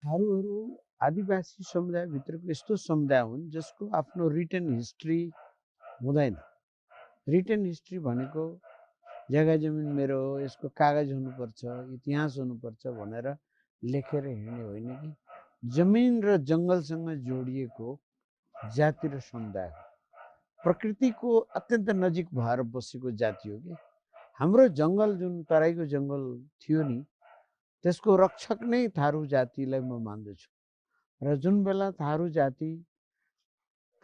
थारूहरू आदिवासी समुदायभित्रको यस्तो समुदाय हुन् जसको आफ्नो रिटन हिस्ट्री हुँदैन। रिटन हिस्ट्री भनेको जग्गा जमिन मेरो हो, यसको कागज हुनुपर्छ, इतिहास हुनुपर्छ भनेर लेखेर हिँड्ने होइन कि जमिन र जङ्गलसँग जोडिएको जाति र समुदाय हो। प्रकृतिको अत्यन्त नजिक भएर बसेको जाति हो कि हाम्रो जङ्गल जुन तराईको जङ्गल थियो नि त्यसको रक्षक नै थारू जातिलाई म मान्दछु। र जुन बेला थारू जाति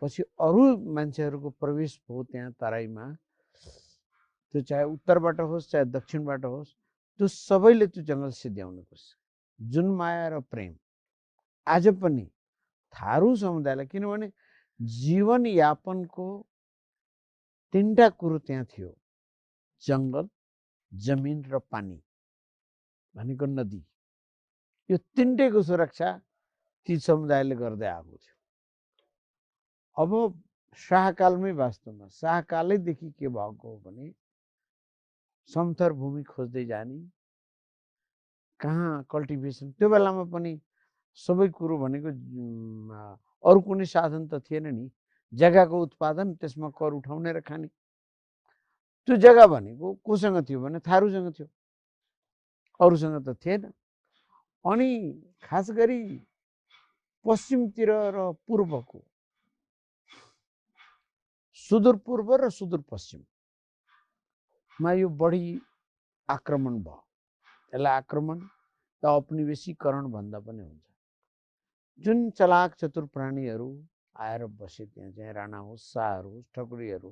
पछि अरू मान्छेहरूको प्रवेश भयो त्यहाँ तराईमा, त्यो चाहे उत्तरबाट होस् चाहे दक्षिणबाट होस्, त्यो सबैले त्यो जङ्गल सिध्याउनुपर्छ। जुन माया र प्रेम आज पनि थारू समुदायलाई, किनभने जीवनयापनको तीनटा कुरो त्यहाँ थियो, जङ्गल, जमिन र पानी भनेको नदी। यो तीनटैको सुरक्षा ती समुदायले गर्दै आएको थियो। अब शाहकालमै वास्तवमा शाहकालैदेखि के भएको हो भने समथर भूमि खोज्दै जाने, कहाँ कल्टिभेसन, त्यो बेलामा पनि सबै कुरो भनेको अरू कुनै साधन त थिएन नि, जग्गाको उत्पादन, त्यसमा कर उठाउने र खाने। त्यो जग्गा भनेको कोसँग थियो भने थारूसँग थियो, अरूसँग त थिएन। अनि खास गरी पश्चिमतिर र पूर्वको, सुदूरपूर्व र सुदूरपश्चिममा यो बढी आक्रमण भयो। यसलाई आक्रमण त औपनिवेशीकरण भन्दा पनि हुन्छ। जुन चलाक चतुर प्राणीहरू आएर बसे त्यहाँ, चाहिँ राणा होस्, शाहहरू होस्, ठकुरीहरू,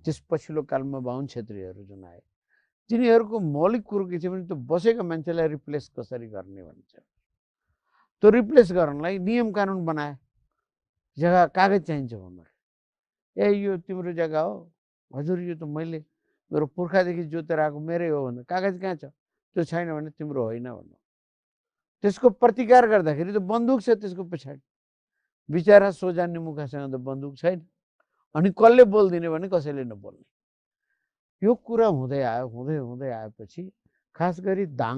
त्यस पछिल्लो कालमा बाहुन क्षेत्रीहरू जुन आए, तिनीहरूको मौलिक कुरो के थियो भने त्यो बसेका मान्छेलाई रिप्लेस कसरी गर्ने भन्छ। त्यो रिप्लेस गर्नलाई नियम कानुन बनाए। जग्गा कागज चाहिन्छ भन्दा, ए यो तिम्रो जग्गा हो, हजुर यो त मैले मेरो पुर्खादेखि जोतेर आएको मेरै हो भन्दा, कागज कहाँ छ, त्यो छैन भने तिम्रो होइन भन्नु। त्यसको प्रतिकार गर्दाखेरि त बन्दुक छ त्यसको पछाडि, बिचरा सोझा मुखासँग त बन्दुक छैन। अनि कसले बोलिदिने भने कसैले नबोल्ने। यो कुरा हुँदै आयो, हुँदै हुँदै आएपछि खास गरी दाङ,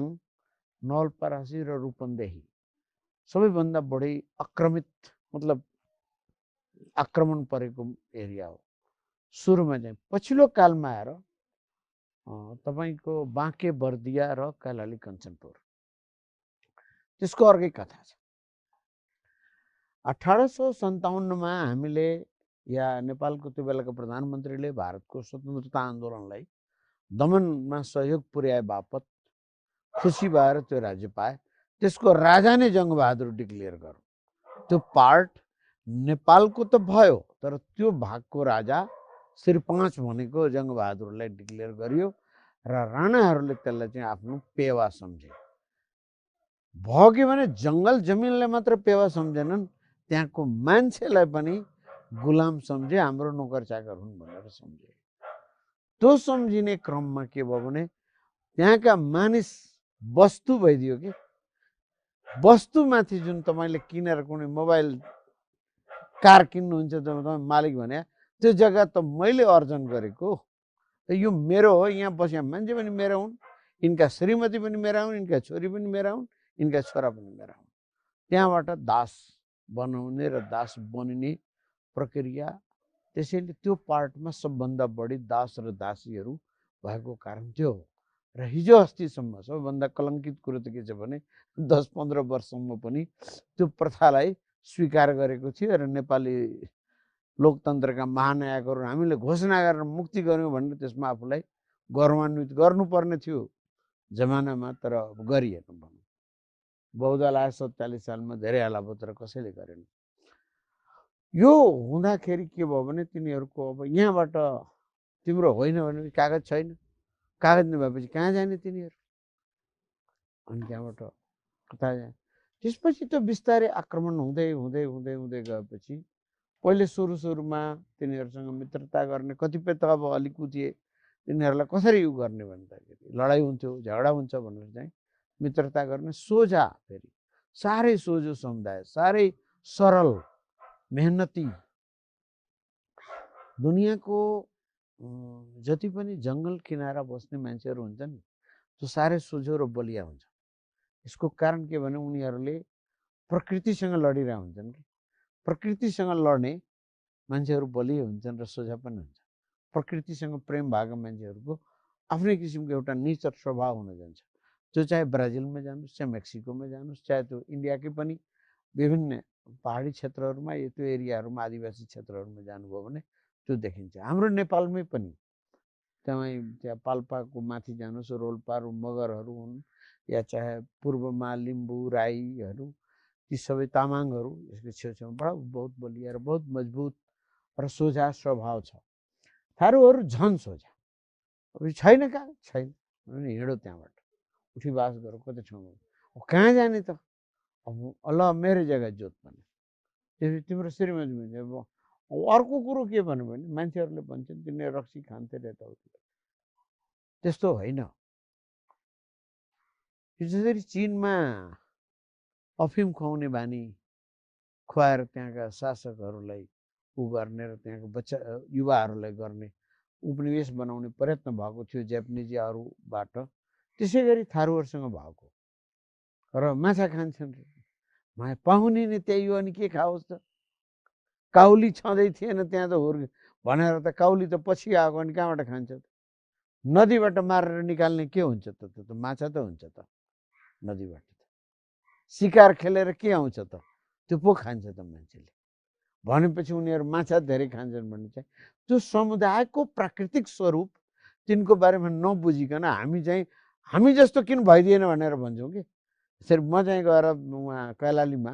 नवलपरासी र रूपन्देही सबैभन्दा बढी आक्रमित, मतलब आक्रमण परेको एरिया हो सुरुमा चाहिँ। पछिल्लो कालमा आएर तपाईँको बाँके बर्दिया र कैलाली कञ्चनपुर, त्यसको अर्कै कथा छ। 1857मा हामीले, या नेपालको त्यो बेलाको प्रधानमन्त्रीले भारतको स्वतन्त्रता आन्दोलनलाई दमनमा सहयोग पुर्याए बापत खुसी भएर त्यो राज्य पाए। त्यसको राजा नै जङ्गबहादुर डिक्लेयर गरौँ। त्यो पार्ट नेपालको त भयो, तर त्यो भागको राजा श्री 5 भनेको जङ्गबहादुरलाई डिक्लेयर गरियो र राणाहरूले त्यसलाई चाहिँ आफ्नो पेवा सम्झे। भयो कि भने जङ्गल जमिनलाई मात्र पेवा सम्झेनन्, त्यहाँको मान्छेलाई पनि गुलाम सम्झे, हाम्रो नोकर चाकर हुन् भनेर सम्झे। त्यो सम्झिने क्रममा के भयो भने त्यहाँका मानिस वस्तु भइदियो कि वस्तुमाथि जुन तपाईँले किनेर कुनै मोबाइल कार किन्नुहुन्छ, तपाईँ मालिक भने त्यो जग्गा त मैले अर्जन गरेको, यो मेरो हो, यहाँ बसेका मान्छे पनि मेरा हुन्, यिनका श्रीमती पनि मेरा हुन्, यिनका छोरी पनि मेरा हुन्, यिनका छोरा पनि मेरा हुन्। त्यहाँबाट दास बनाउने र दास बनिने प्रक्रिया। त्यसैले त्यो पार्टमा सबभन्दा बढी दास र दासीहरू भएको कारण त्यो हो। र हिजो अस्तिसम्म सबैभन्दा कलङ्कित कुरो त के छ भने 10-15 वर्षसम्म पनि त्यो प्रथालाई स्वीकार गरेको थियो र नेपाली लोकतन्त्रका महानायकहरू हामीले घोषणा गरेर मुक्ति गर्यौँ भनेर त्यसमा आफूलाई गौरवान्वित गर्नुपर्ने थियो जमानामा, तर गरिएन। भनौँ बहुदल आयो 47 सालमा, धेरै हाला भयो तर कसैले गरेन। यो हुँदाखेरि के भयो भने तिनीहरूको अब यहाँबाट तिम्रो होइन भने कागज छैन, कागज नभएपछि कहाँ जाने तिनीहरू, अनि त्यहाँबाट कता जाने। त्यसपछि त बिस्तारै आक्रमण हुँदै हुँदै हुँदै हुँदै गएपछि पहिले सुरुमा तिनीहरूसँग मित्रता गर्ने कतिपय त अब अलिकु थिए, तिनीहरूलाई कसरी यो गर्ने भन्दाखेरि लडाइँ हुन्थ्यो, झगडा हुन्छ भनेर चाहिँ मित्रता गर्ने। सोझा, फेरि साह्रै सोझो समुदाय, साह्रै सरल, मेहनती। दुनियाँको जति पनि जङ्गल किनारा बस्ने मान्छेहरू हुन्छन् त्यो साह्रै सोझो र बलिया हुन्छ। यसको कारण के भने उनीहरूले प्रकृतिसँग लडिरहेका हुन्छन् कि प्रकृतिसँग लड्ने मान्छेहरू बलियो हुन्छन् र सोझा पनि हुन्छ। प्रकृतिसँग प्रेम भएको मान्छेहरूको आफ्नै किसिमको एउटा नेचर स्वभाव हुन जान्छ। त्यो चाहे ब्राजिलमा जानुहोस्, चाहे मेक्सिकोमा जानुहोस्, चाहे त्यो इन्डियाकै पनि विभिन्न पहाडी क्षेत्रहरूमा त्यो एरियाहरूमा आदिवासी क्षेत्रहरूमा जानुभयो भने त्यो देखिन्छ। हाम्रो नेपालमै पनि त्यहाँ पाल्पाको माथि जानुहोस्, रोल्पाहरू मगरहरू हुन् या चाहे पूर्वमा लिम्बू राईहरू, ती सबै तामाङहरू यसको छेउछाउमा बहुत बलिया र बहुत मजबुत र सोझा स्वभाव छ। थारूहरू झन् सोझा, अब छैन कहाँ छैन हिँडो त्यहाँबाट उठी बास गर कतै ठाउँमा। अब कहाँ जाने त? अब ल मेरो जग्गा जोत भने त्यसपछि तिम्रो श्रीमती भन्छ। अब अर्को कुरो के भन्यो भने मान्छेहरूले भन्छन् तिनीहरू रक्सी खान्थे रे यताउति। त्यस्तो होइन। जसरी चीनमा अफिम खुवाउने बानी खुवाएर त्यहाँका शासकहरूलाई गर्ने र त्यहाँको बच्चा युवाहरूलाई गर्ने उपनिवेश बनाउने प्रयत्न भएको थियो जापानिजहरूबाट, त्यसै गरी थारूहरूसँग भएको। र माछा खान्छन् रे पाहुने नै त्यही हो, अनि के खाओस् त? काउली छँदै थिएन त्यहाँ त भनेर त काउली त पछि आएको, अनि कहाँबाट खान्छ त? नदीबाट मारेर निकाल्ने के हुन्छ त? त्यो त माछा त हुन्छ त नदीबाट। शिकार खेलेर के आउँछ त? त्यो पो खान्छ त मान्छेले भनेपछि उनीहरू माछा धेरै खान्छन् भने चाहिँ त्यो समुदायको प्राकृतिक स्वरूप तिनको बारेमा नबुझिकन हामी जस्तो किन भइदिएन भनेर भन्छौँ कि। यसरी म चाहिँ गएर उहाँ कैलालीमा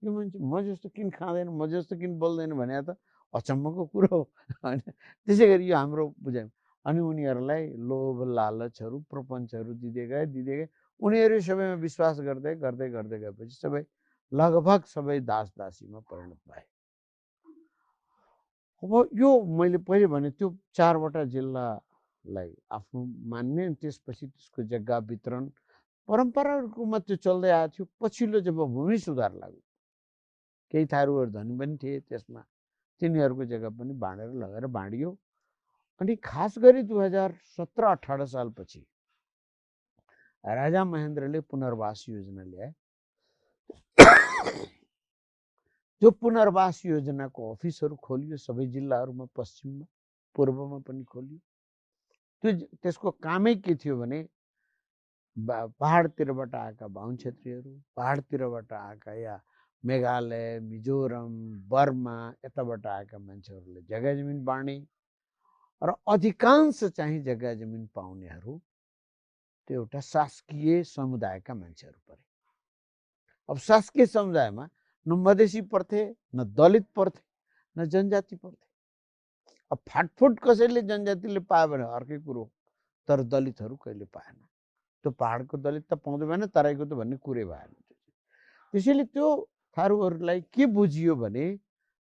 यो मान्छे म जस्तो किन खाँदैन, म जस्तो किन बोल्दैन भने त अचम्मको कुरो हो होइन। त्यसै गरी यो हाम्रो बुझाइ। अनि उनीहरूलाई लोभ लालचहरू प्रपञ्चहरू दिँदै गए उनीहरू सबैमा विश्वास गर्दै गएपछि सबै लगभग सबै दास दासीमा परिणत भए। अब यो मैले पहिले भने त्यो 4वटा जिल्लालाई आफ्नो मान्ने, त्यसपछि त्यसको जग्गा वितरण परम्पराहरूमा त्यो चल्दै आएको थियो। पछिल्लो जब भूमि सुधार लाग्यो, केही थारूहरू धनी पनि थिए त्यसमा, तिनीहरूको जग्गा पनि बाँडेर लगेर बाँडियो। अनि खास गरी 2017-18 सालपछि राजा महेन्द्रले पुनर्वास योजना ल्याए। त्यो पुनर्वास योजनाको अफिसहरू खोलियो सबै जिल्लाहरूमा, पश्चिममा पूर्वमा पनि खोलियो। त्यसको कामै के थियो भने पहाडतिरबाट आएका बाहुन क्षेत्रीहरू, पहाडतिरबाट आएका या मेघालय, मिजोरम, बर्मा यताबाट आएका मान्छेहरूले जग्गा जमिन बाँडे र अधिकांश चाहिँ जग्गा जमिन पाउनेहरू त्यो एउटा शासकीय समुदायका मान्छेहरू परे। अब शासकीय समुदायमा न मधेसी पर्थे, न दलित पर्थे, न जनजाति पर्थे। अब फाटफुट कसैले जनजातिले पायो भने अर्कै कुरो, तर दलितहरू कहिले पाएन। त्यो पहाडको दलित त पाउँदै भएन, तराईको त भन्ने कुरै भएन। त्यसैले त्यो थारूहरूलाई के बुझियो भने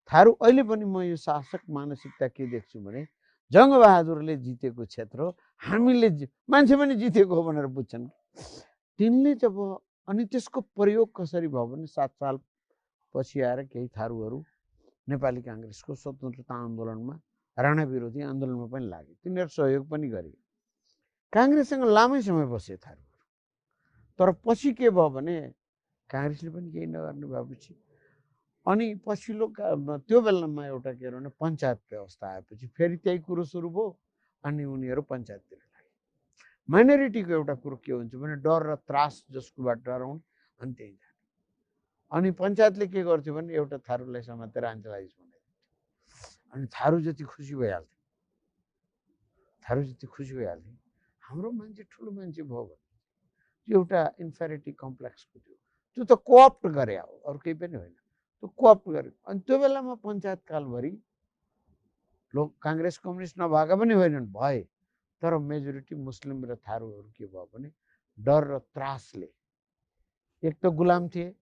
थारू अहिले पनि म यो शासक मानसिकता के देख्छु भने जङ्गबहादुरले जितेको क्षेत्र हो, हामीले मान्छे पनि जितेको हो भनेर बुझ्छन्। तिनले जब अनि त्यसको प्रयोग कसरी भयो भने 7 साल पछि आएर केही थारूहरू नेपाली काङ्ग्रेसको स्वतन्त्रता आन्दोलनमा राणा विरोधी आन्दोलनमा पनि लागे, तिनीहरू सहयोग पनि गरे। काङ्ग्रेससँग लामै समय बसे थारूहरू। तर पछि के भयो भने काङ्ग्रेसले पनि केही नगर्ने भएपछि अनि पछिल्लो त्यो बेलामा एउटा के भने पञ्चायत व्यवस्था आएपछि फेरि त्यही कुरो सुरु भयो। अनि उनीहरू पञ्चायततिर लागे। माइनोरिटीको एउटा कुरो के हुन्छ भने डर र त्रास जसकोबाट डराउने अनि त्यही जाने। अनि पञ्चायतले के गर्थ्यो भने एउटा थारूलाई समातेर अञ्चलाइज बनाइदिन्थ्यो। अनि थारू जति खुसी भइहाल्थ्यो, हाम्रो मान्छे ठुलो मान्छे भयो भने त्यो एउटा इन्फेरिटी कम्प्लेक्सको थियो। त्यो त कोअप्ट गरे हो, अरू केही पनि होइन, त्यो कोअप्ट गरे। अनि त्यो बेलामा पञ्चायत कालभरि काङ्ग्रेस कम्युनिस्ट नभएका पनि होइनन्, भए, तर मेजोरिटी मुस्लिम र थारूहरू के भयो भने डर र त्रासले, एक त गुलाम थिए,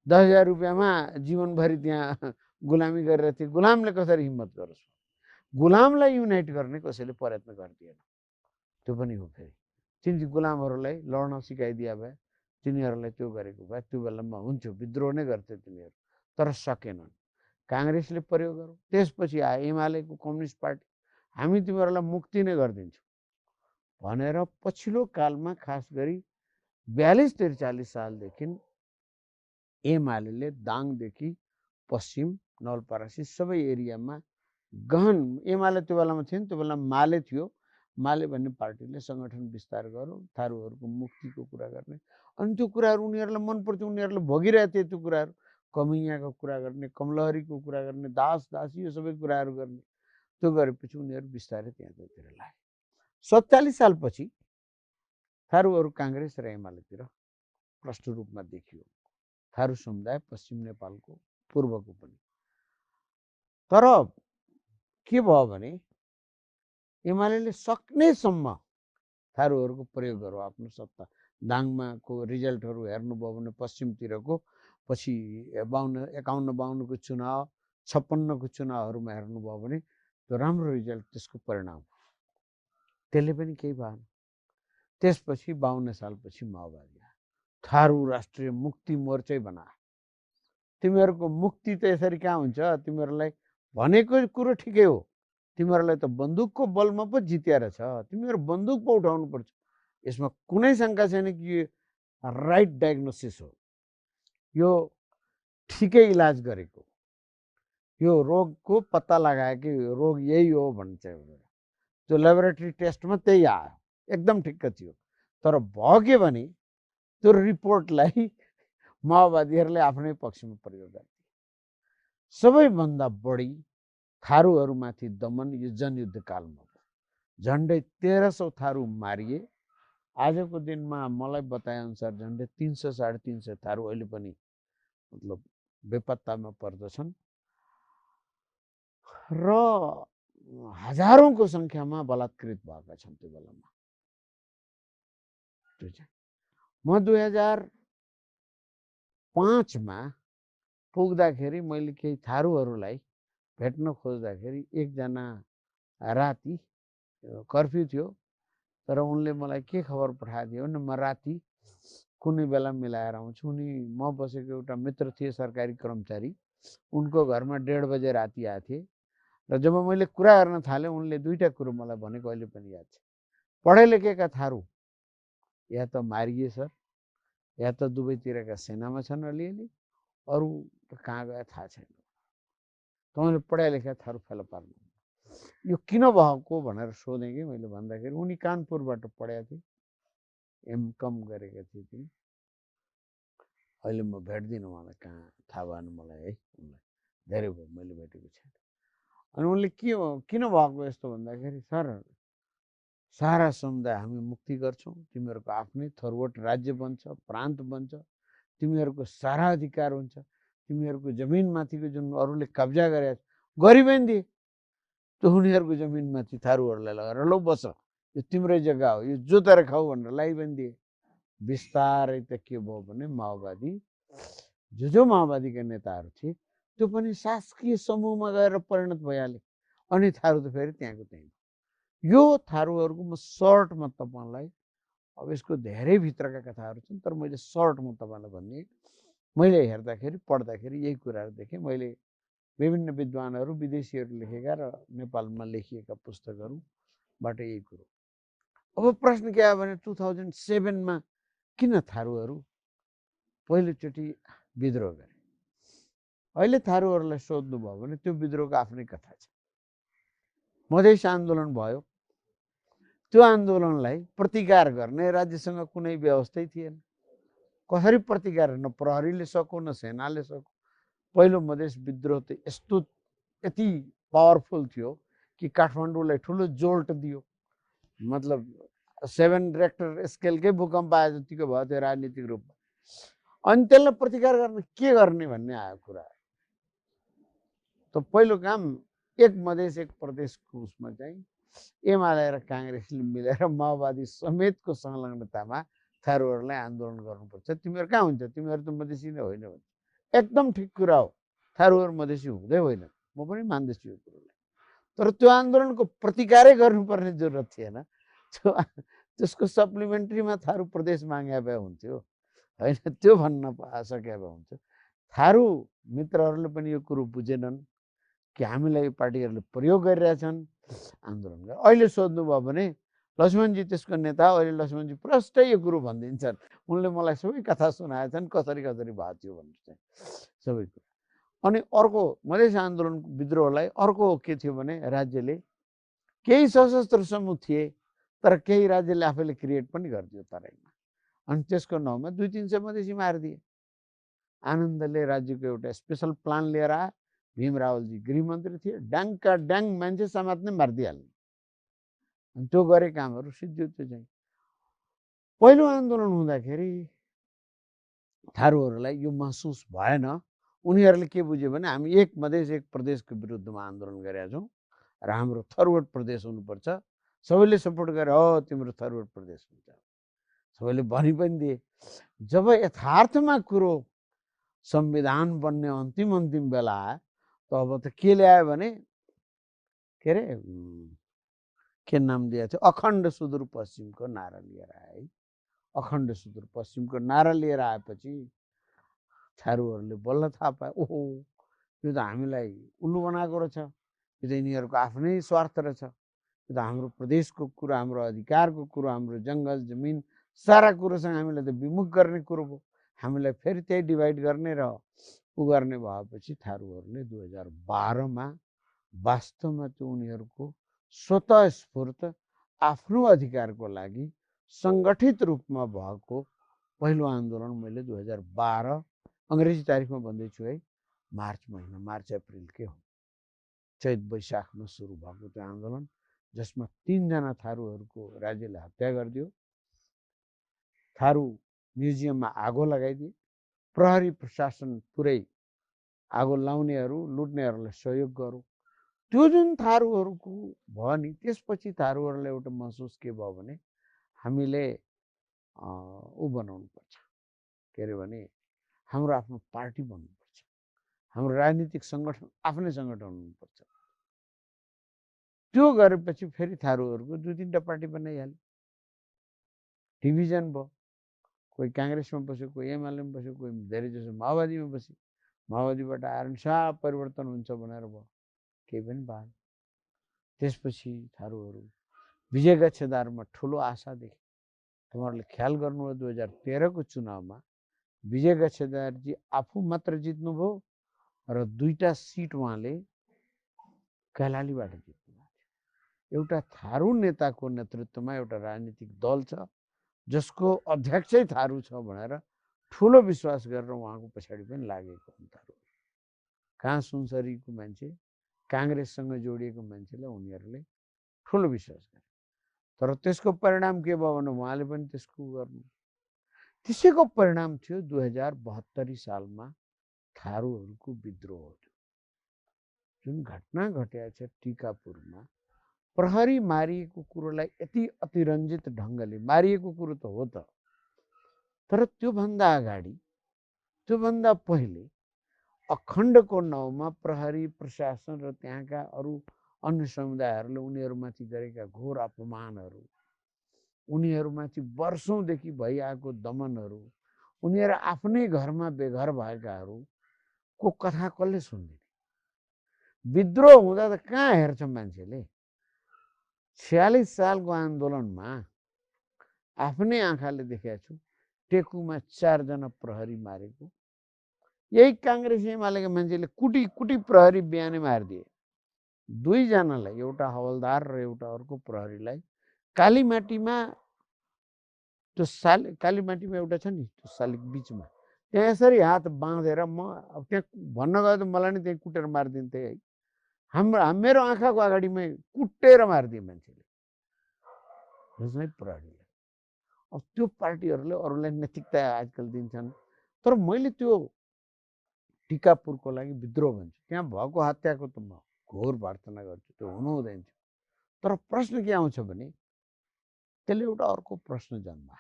10,000 रुपियाँमा जीवनभरि त्यहाँ गुलामी गरेर थिए। गुलामले कसरी हिम्मत गरोस्? गुलामलाई युनाइट गर्ने कसैले प्रयत्न गर्दिएन। त्यो पनि हो। फेरि तिनी गुलामहरूलाई लड्न सिकाइदिए भए, तिनीहरूलाई त्यो गरेको भए त्यो बेलामा हुन्थ्यो, विद्रोह नै गर्थे तिनीहरू, तर सकेनन्। काङ्ग्रेसले प्रयोग गर्यो। त्यसपछि आयो एमालेको कम्युनिस्ट पार्टी, हामी तिमीहरूलाई मुक्ति नै गरिदिन्छौँ भनेर पछिल्लो कालमा खास गरी 42-43 सालदेखि एमाले दाङदेखि पश्चिम नवलपरासी सबै एरियामा गहन एमाले त्यो बेलामा थिएन, त्यो बेला माले थियो। माले भन्ने पार्टीले सङ्गठन विस्तार गर्यो, थारूहरूको मुक्तिको कुरा गर्ने। अनि त्यो कुराहरू उनीहरूलाई मन पर्थ्यो, उनीहरूले भोगिरहेको थिए त्यो कुराहरू। कमैयाको कुरा गर्ने, कमलहरीको कुरा गर्ने, दास दासी यो सबै कुराहरू गर्ने। त्यो गरेपछि उनीहरू बिस्तारै त्यहाँतिर लागे। 47 सालपछि थारूहरू काङ्ग्रेस र एमालेतिर प्रष्ट रूपमा देखियो। थारू समुदाय पश्चिम नेपालको पूर्वको पनि। तर के भयो भने एमाले सक्नेसम्म थारूहरूको प्रयोग गर्यो आफ्नो सत्ता। दाङमाको रिजल्टहरू हेर्नुभयो भने पश्चिमतिरको पछि 51-52को चुनाव, 56को चुनावहरूमा हेर्नुभयो भने त्यो राम्रो रिजल्ट, त्यसको परिणाम। त्यसले पनि केही भएन। त्यसपछि 52 सालपछि माओवादी आयो, थारू राष्ट्रिय मुक्ति मोर्चै बनायो। तिमीहरूको मुक्ति त यसरी कहाँ हुन्छ? तिमीहरूलाई भनेको कुरो ठिकै हो, तिमीहरूलाई त बन्दुकको बलमा पो जितेर छ, तिमीहरू बन्दुक पो उठाउनु पर्छ। यसमा कुनै शङ्का छैन कि राइट डायग्नोसिस हो, यो ठिकै इलाज गरेको, यो रोगको पत्ता लगायो कि रोग यही हो भन्छ। त्यो ल्याबोरेटरी टेस्टमा त्यही आयो, एकदम ठिक्क थियो। तर भयो के भने त्यो रिपोर्टलाई माओवादीहरूले आफ्नै पक्षमा प्रयोग गरे। सबैभन्दा बढी थारूहरूमाथि दमन यो जनयुद्धकालमा भयो। झन्डै 1300 थारू मारिए। आजको दिनमा मलाई बताएअनुसार झन्डै 300-350 थारू अहिले पनि मतलब बेपत्तामा पर्दछन् र हजारौंको सङ्ख्यामा बलात्कृत भएका छन् त्यो बेलामा। म 2005मा पुग्दाखेरि मैले केही थारूहरूलाई भेट्न खोज्दाखेरि एकजना राति कर्फ्यू थियो, तर उनले मलाई के खबर पठाइदियो भने म राति कुनै बेला मिलाएर आउँछु। उनी म बसेको एउटा मित्र थिए सरकारी कर्मचारी, उनको घरमा 1:30 बजे राति आएको थिए। र जब मैले कुरा गर्न थालेँ उनले दुईटा कुरो मलाई भनेको अहिले पनि याद छ। पढे लेखेका थारू या त मारिए सर, या त दुवैतिरका सेनामा छन् अलिअलि, अरू कहाँ गए थाहा छैन। तपाईँले पढाइ लेखा थारू फेला पार्नु, यो किन भएको भनेर सोधेँ कि मैले। भन्दाखेरि उनी कानपुरबाट पढेका थिए, एमकम गरेका थिए तिनी। अहिले म भेट्दिनँ उहाँलाई, कहाँ थाहा भएन मलाई है, उनलाई धेरै भयो मैले भेटेको छैन। अनि उनले किन भएको यस्तो भन्दाखेरि सर सारा समुदाय हामी मुक्ति गर्छौँ, तिमीहरूको आफ्नै थरवट राज्य बन्छ, प्रान्त बन्छ, तिमीहरूको सारा अधिकार हुन्छ, तिमीहरूको जमिनमाथिको जुन अरूले कब्जा गरेका छ गरिबैन दिए, त्यो उनीहरूको जमिनमाथि थारूहरूलाई लगाएर लौ बस, यो तिम्रै जग्गा हो, यो जोतेर खाऊ भनेर लगाइबैन दिए। बिस्तारै त के भयो भने माओवादी जो माओवादीका नेताहरू थिए त्यो पनि शासकीय समूहमा गएर परिणत भइहाले। अनि थारू त फेरि त्यहाँको त्यहीँ। यो थारूहरूको म सर्टमा तपाईँलाई, अब यसको धेरै भित्रका कथाहरू छन्, तर मैले सर्टमा तपाईँलाई भन्ने, मैले हेर्दाखेरि पढ्दाखेरि यही कुराहरू देखेँ। मैले विभिन्न विद्वानहरू विदेशीहरू लेखेका र नेपालमा लेखिएका पुस्तकहरूबाट यही कुरो। अब प्रश्न के आयो भने 2007मा किन थारूहरू पहिलोचोटि विद्रोह गरे? अहिले थारूहरूलाई सोध्नुभयो भने त्यो विद्रोहको आफ्नै कथा छ। मधेस आन्दोलन भयो, त्यो आन्दोलनलाई प्रतिकार गर्ने राज्यसँग कुनै व्यवस्थै थिएन। कसरी प्रतिकार? न प्रहरीले सक्यो न सेनाले सक्यो। पहिलो मधेस विद्रोह त यति पावरफुल थियो कि काठमाडौँलाई ठुलो जोल्ट दियो। मतलब 7 रेक्टर स्केलकै भूकम्प आए जतिको भयो त्यो राजनीतिक रूपमा। अनि त्यसलाई प्रतिकार गर्न के गर्ने भन्ने आयो कुरा। त पहिलो काम एक मधेस एक प्रदेशको उसमा चाहिँ एमाले र काङ्ग्रेसले मिलेर माओवादी समेतको संलग्नतामा थारूहरूलाई आन्दोलन गर्नुपर्छ। तिमीहरू कहाँ हुन्छ, तिमीहरू त मधेसी नै होइन भन्छ। एकदम ठिक कुरा हो, थारूहरू मधेसी हुँदै होइन, म पनि मान्दैछु यो कुरोलाई। तर त्यो आन्दोलनको प्रतिकारै गर्नुपर्ने जरुरत थिएन। त्यसको सप्लिमेन्ट्रीमा थारू प्रदेश मागे भए हुन्थ्यो होइन, त्यो भन्न सके भए हुन्थ्यो। थारू मित्रहरूले पनि यो कुरो बुझेनन् कि हामीलाई यो पार्टीहरूले प्रयोग गरिरहेछन्, आन्दोलन गरे। अहिले सोध्नुभयो भने लक्ष्मणजी त्यसको नेता। अहिले लक्ष्मणजी प्रष्टै यो कुरो भनिदिन्छन्। उनले मलाई सबै कथा सुनाएछन् कसरी कसरी भएको थियो भनेर चाहिँ सबै कुरा। अनि अर्को मधेस आन्दोलनको विद्रोहलाई अर्को के थियो भने राज्यले केही सशस्त्र समूह थिए तर केही राज्यले आफैले क्रिएट पनि गरिदियो तराईमा। अनि त्यसको नाउँमा 200-300 मधेसी मारिदिए। आनन्दले राज्यको एउटा स्पेसल प्लान लिएर आए। भीम रावलजी गृहमन्त्री थिए। ड्याङका ड्याङ मान्छे समात्ने मारिदिइहाल्ने। अनि त्यो गरे कामहरू सिद्धियो। त्यो चाहिँ पहिलो आन्दोलन हुँदाखेरि थारूहरूलाई यो महसुस भएन। उनीहरूले के बुझ्यो भने हामी एक मधेस एक प्रदेशको विरुद्धमा आन्दोलन गरेका छौँ र हाम्रो थरवर्ड प्रदेश हुनुपर्छ। सबैले सपोर्ट गरे, हो तिम्रो थरवर्ड प्रदेश हुन्छ। सबैले भनि पनि दिए। जब यथार्थमा कुरो संविधान बन्ने अन्तिम बेला आयो त अब त के ल्यायो भने के अरे के नाम दिएको थियो, अखण्ड सुदूरपश्चिमको नारा लिएर आए। अखण्ड सुदूरपश्चिमको नारा लिएर आएपछि थारूहरूले बल्ल थाहा पाए, ओहो यो त हामीलाई उल्लु बनाएको रहेछ, यो त यिनीहरूको आफ्नै स्वार्थ रहेछ, यो त हाम्रो प्रदेशको कुरो, हाम्रो अधिकारको कुरो, हाम्रो जङ्गल जमिन सारा कुरोसँग हामीलाई त विमुख गर्ने कुरो भयो। हामीलाई फेरि त्यही डिभाइड गर्ने र उ गर्ने भएपछि थारूहरूले 2012मा वास्तवमा त्यो उनीहरूको स्वतः स्फूर्त आफ्नो अधिकारको लागि सङ्गठित रूपमा भएको पहिलो आन्दोलन मैले 2012 अङ्ग्रेजी तारिखमा भन्दैछु है, मार्च महिना, मार्च अप्रिलकै हो। चैत वैशाखमा सुरु भएको त्यो आन्दोलन जसमा 3 जना थारूहरूको राज्यले हत्या गरिदियो। थारू म्युजियममा आगो लगाइदिए। प्रहरी प्रशासन पुरै आगो लाउनेहरू लुट्नेहरूलाई सहयोग गरौँ। त्यो जुन थारूहरूको भयो नि, त्यसपछि थारूहरूलाई एउटा महसुस के भयो भने हामीले ऊ बनाउनु पर्छ, के अरे भने हाम्रो आफ्नो पार्टी बन्नुपर्छ, हाम्रो राजनीतिक सङ्गठन आफ्नै सङ्गठन हुनुपर्छ। त्यो गरेपछि फेरि थारूहरूको 2-3टा पार्टी बनाइहाल्यो। डिभिजन भयो। कोही काङ्ग्रेसमा बस्यो, कोही एमालेमा बस्यो, कोही धेरै जसो माओवादीमा बस्यो। माओवादीबाट आएर सारा परिवर्तन हुन्छ भनेर भयो, केही पनि भएन। त्यसपछि थारूहरू विजय गच्छेदारमा ठुलो आशा देखे। तपाईँहरूले ख्याल गर्नुभयो 2013को चुनावमा विजय गच्छेदारजी आफू मात्र जित्नुभयो र 2टा सिट उहाँले कैलालीबाट जित्नुभएको थियो। एउटा थारू नेताको नेतृत्वमा एउटा राजनीतिक दल छ जसको अध्यक्षै थारू छ भनेर ठुलो विश्वास गरेर उहाँको पछाडि पनि लागेको हुन् थारूहरू। कहाँ सुनसरीको मान्छे, काङ्ग्रेससँग जोडिएको मान्छेलाई उनीहरूले ठुलो विश्वास गरे। तर त्यसको परिणाम के भयो भने उहाँले पनि त्यसको गर्नु। त्यसैको परिणाम थियो 2072 सालमा थारूहरूको विद्रोह थियो। जुन घटना घटेको छ टिकापुरमा, प्रहरी मारिएको कुरोलाई यति अतिरञ्जित ढङ्गले मारिएको कुरो त हो त, तर त्योभन्दा अगाडि, त्योभन्दा पहिले अखण्डको नाउँमा प्रहरी प्रशासन र त्यहाँका अरू अन्य समुदायहरूले उनीहरूमाथि गरेका घोर अपमानहरू, उनीहरूमाथि वर्षौँदेखि भइआएको दमनहरू, उनीहरू आफ्नै घरमा बेघर भएकाहरूको कथा कसले सुन्दैन? विद्रोह हुँदा त कहाँ हेर्छ मान्छेले? 46 सालको आन्दोलनमा आफ्नै आँखाले देखेको छु। टेकुमा 4 जना प्रहरी मारेको, यही काङ्ग्रेस एमालेका मान्छेले कुटी कुटी प्रहरी बिहानै मारिदिए। 2 जनालाई, एउटा हवलदार र एउटा अर्को प्रहरीलाई कालीमाटीमा, त्यो कालीमाटीमा एउटा छ नि त्यो सालिक बिचमा, त्यहाँ यसरी हात बाँधेर म त्यहाँ भन्न गयो त मलाई नै त्यहाँ कुटेर मारिदिन्थे है। मेरो आँखाको अगाडिमै कुटेर मारिदिए मान्छेले प्रहरीलाई। अब त्यो पार्टीहरूले अरूलाई नैतिकता आजकल दिन्छन्, तर मैले त्यो टिकापुरको लागि विद्रोह भन्छु। त्यहाँ भएको हत्याको त म घोर भर्त्सना गर्छु, त्यो हुनु हुँदैन थियो। तर प्रश्न के आउँछ भने त्यसले एउटा अर्को प्रश्न जन्मा।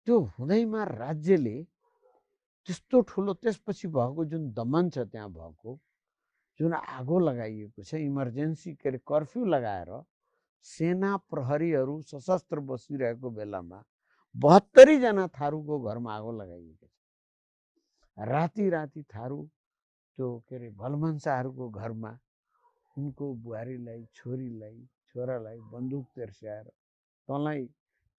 त्यो हुँदैमा राज्यले त्यस्तो ठुलो त्यसपछि भएको जुन दमन छ, त्यहाँ भएको जुन आगो लगाइएको छ, इमर्जेन्सी के अरे कर्फ्यू लगाएर सेना प्रहरीहरू सशस्त्र बसिरहेको बेलामा 72 जना थारूको घरमा आगो लगाइएको छ। राति राति थारू त्यो के अरे भलमन्साहरूको घरमा उनको बुहारीलाई, छोरीलाई, छोरालाई बन्दुक तेर्स्याएर तँलाई